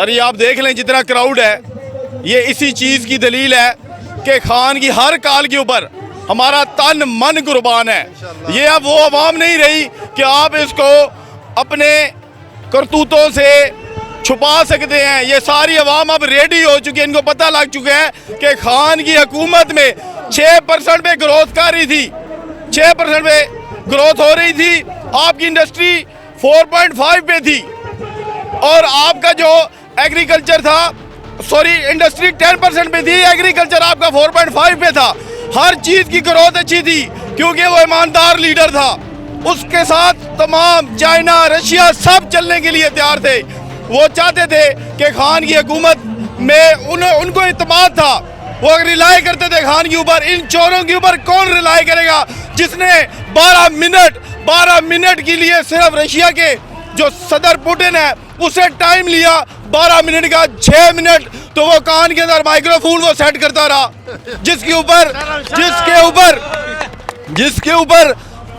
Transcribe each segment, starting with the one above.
اور یہ آپ دیکھ لیں جتنا کراؤڈ ہے، یہ اسی چیز کی دلیل ہے کہ خان کی ہر کال کے اوپر ہمارا تن من قربان ہے۔ یہ اب وہ عوام نہیں رہی کہ آپ اس کو اپنے کرتوتوں سے چھپا سکتے ہیں۔ یہ ساری عوام اب ریڈی ہو چکی ہے، ان کو پتہ لگ چکا ہے کہ خان کی حکومت میں 6% پہ گروتھ کر رہی تھی، 6% پہ گروتھ ہو رہی تھی، آپ کی انڈسٹری 4.5 پہ تھی، اور آپ کا جو ایگریکلچر تھا، سوری انڈسٹری 10% پہ تھی، ایگریکلچر آپ کا 4.5 پہ تھا۔ ہر چیز کی گروتھ اچھی تھی کیونکہ وہ ایماندار لیڈر تھا۔ اس کے ساتھ تمام چائنا، رشیا سب چلنے کے لیے تیار تھے۔ وہ چاہتے تھے کہ خان کی حکومت میں ان کو اعتماد تھا، وہ ریلائی کرتے تھے خان کے اوپر۔ ان چوروں کے اوپر کون ریلائی کرے گا جس نے 12 منٹ کے لیے صرف رشیا کے جو صدر پوٹن ہے اسے ٹائم لیا 12 منٹ کا، 6 منٹ تو وہ کان کے اندر مائکرو فون وہ سیٹ کرتا رہا، جس کے اوپر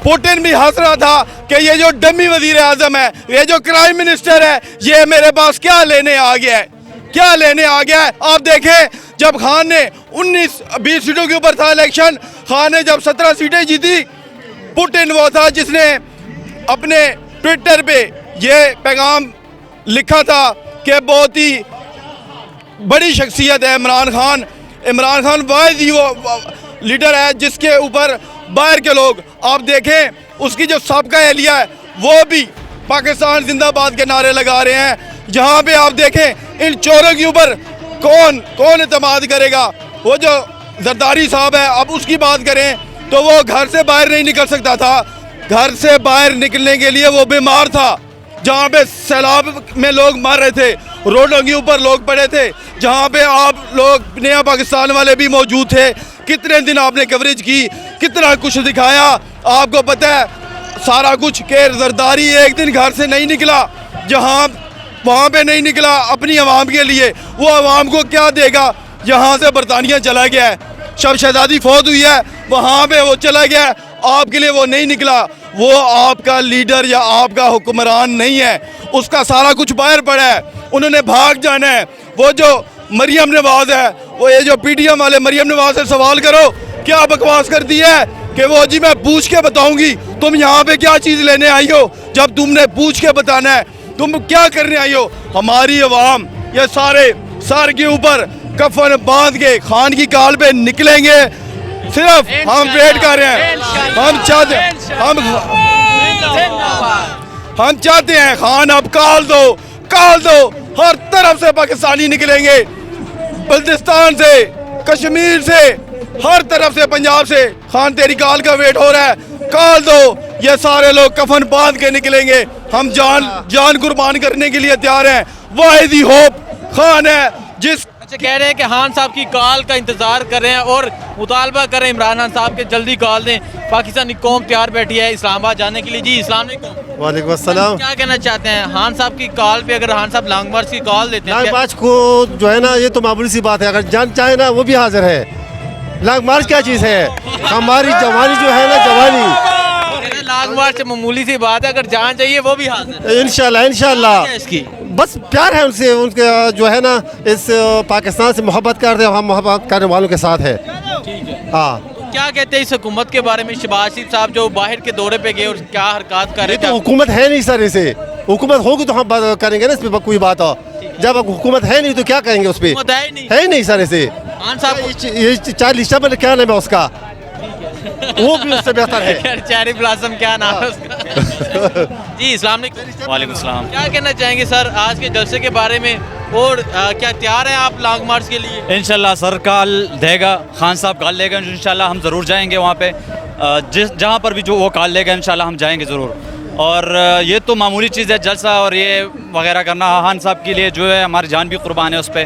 پوٹن بھی ہنس رہا تھا کہ یہ جو ڈمی وزیر اعظم ہے، یہ جو کرائم منسٹر ہے، یہ میرے پاس کیا لینے آ گیا ہے۔ آپ دیکھیں جب خان نے 19-20 سیٹوں کے اوپر تھا الیکشن، خان نے جب 17 سیٹیں جیتی، پوٹن وہ تھا جس نے اپنے ٹویٹر پہ یہ پیغام لکھا تھا کہ بہت ہی بڑی شخصیت ہے عمران خان واحد ہی وہ لیڈر ہے جس کے اوپر باہر کے لوگ، آپ دیکھیں اس کی جو سابقہ اہلیہ ہے وہ بھی پاکستان زندہ باد کے نعرے لگا رہے ہیں۔ جہاں پہ آپ دیکھیں ان چوروں کے اوپر کون اعتماد کرے گا؟ وہ جو زرداری صاحب ہے، اب اس کی بات کریں تو وہ گھر سے باہر نہیں نکل سکتا تھا، گھر سے باہر نکلنے کے لیے وہ بیمار تھا۔ جہاں پہ سیلاب میں لوگ مر رہے تھے، روڈوں کے اوپر لوگ پڑے تھے، جہاں پہ آپ لوگ نیا پاکستان والے بھی موجود تھے، کتنے دن آپ نے کوریج کی، کتنا کچھ دکھایا، آپ کو پتہ ہے سارا کچھ کہ زرداری ایک دن گھر سے نہیں نکلا، جہاں وہاں پہ نہیں نکلا اپنی عوام کے لیے، وہ عوام کو کیا دے گا؟ یہاں سے برطانیہ چلا گیا ہے، شب شہزادی فوت ہوئی ہے وہاں پہ وہ چلا گیا ہے، آپ کے لیے وہ نہیں نکلا۔ وہ آپ کا لیڈر یا آپ کا حکمران نہیں ہے، اس کا سارا کچھ باہر پڑا ہے، انہوں نے بھاگ جانا ہے۔ وہ جو مریم نواز ہے، وہ یہ جو پی ٹی ایم والے مریم نواز سے سوال کرو کیا بکواس کرتی ہے کہ وہ جی میں پوچھ کے بتاؤں گی، تم یہاں پہ کیا چیز لینے آئی ہو؟ جب تم نے پوچھ کے بتانا ہے تم کیا کرنے آئی ہو؟ ہماری عوام یہ سارے سر کے اوپر کفن باندھ کے خان کی کال پہ نکلیں گے، صرف ہم ویٹ کر رہے ہیں، ہم چاہتے ہیں خان اب کال دو، ہر طرف سے پاکستانی نکلیں گے، بلتستان سے، کشمیر سے، ہر طرف سے، پنجاب سے، خان تیری کال کا ویٹ ہو رہا ہے، کال دو۔ یہ سارے لوگ کفن باندھ کے نکلیں گے، ہم جان قربان کرنے کے لیے تیار ہیں۔ واحد ہی ہوپ خان ہے جس کہہ رہے ہیں کہ خان صاحب کی کال کا انتظار کر رہے ہیں اور مطالبہ کر رہے ہیں عمران خان صاحب کے جلدی کال دیں۔ پاکستانی قوم تیار بیٹھی ہے اسلام آباد جانے کے لیے۔ جی السلام علیکم۔ وعلیکم السلام۔ کیا کہنا چاہتے ہیں خان صاحب کی کال پہ؟ اگر خان صاحب لانگ مارچ کی کال دیتے ہیں، لانگ مارچ کو جو ہے نا یہ تو معمولی سی بات ہے، اگر جان چاہے نا وہ بھی حاضر ہے۔ لانگ مارچ کیا چیز ہے؟ ہماری جوانی جو ہے نا، جوانی لانگ مارچ معمولی سی بات ہے، اگر جان چاہیے وہ بھی حاضر ہے انشاءاللہ۔ اس کی بس پیار ہے ان سے، ان کے جو ہے نا اس پاکستان سے محبت کرتے ہیں، ہم محبت کرنے والوں کے ساتھ ہے۔ ہاں، کیا کہتے ہیں اس حکومت کے بارے میں؟ شہباز شریف صاحب جو باہر کے دورے پہ گئے اور کیا حرکات کر رہے یہ تھے؟ تو حکومت ہے نہیں سر، اسے حکومت ہوگی تو ہم بات کریں گے نا اس پہ کوئی بات ہو۔ جب حکومت ہے نہیں تو کیا کہیں گے اس پہ؟ ہے ہی نہیں سر اسے۔ خان صاحب یہ چار لسٹہ پر کیا نام ہے اس کا؟ وہ بھی اس سے بہتر ہے۔ چیری بلاسم کیا نام ہے اس کا؟ جی السلام علیکم۔ وعلیکم السلام۔ کیا کہنا چاہیں گے سر آج کے جلسے کے بارے میں، اور کیا تیار ہیں آپ لانگ مارچ کے لیے؟ انشاءاللہ سر کال دے گا، خان صاحب کال لے گا، انشاءاللہ ہم ضرور جائیں گے وہاں پہ، جہاں پر بھی جو وہ کال لے گا انشاءاللہ ہم جائیں گے ضرور۔ اور یہ تو معمولی چیز ہے جلسہ اور یہ وغیرہ کرنا، خان صاحب کے لیے جو ہے ہماری جان بھی قربان ہے اس پہ،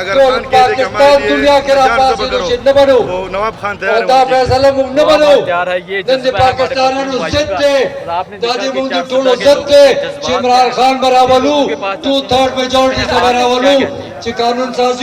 اگر ټول خان کہتے کہ ہمارے پاکستان لیے دنیا کے جان راپاس ذبح کرو نہ بنو وہ نواب خان تیار اور دا ہے فیصلہ مونږ نه بنو تیار ہے یہ نن د جذبہ ہے ہمارے پاکستانانو قومی ضد کا دی اور آپ نے دا دیکھا د کہ مونږ کیا د ټولو سزا کے ضد لوگ دی جذبات چې عمران خان ہیں، براولو لوگوں کے پاس 2/3 میجورٹی سے براولو چې قانون سازی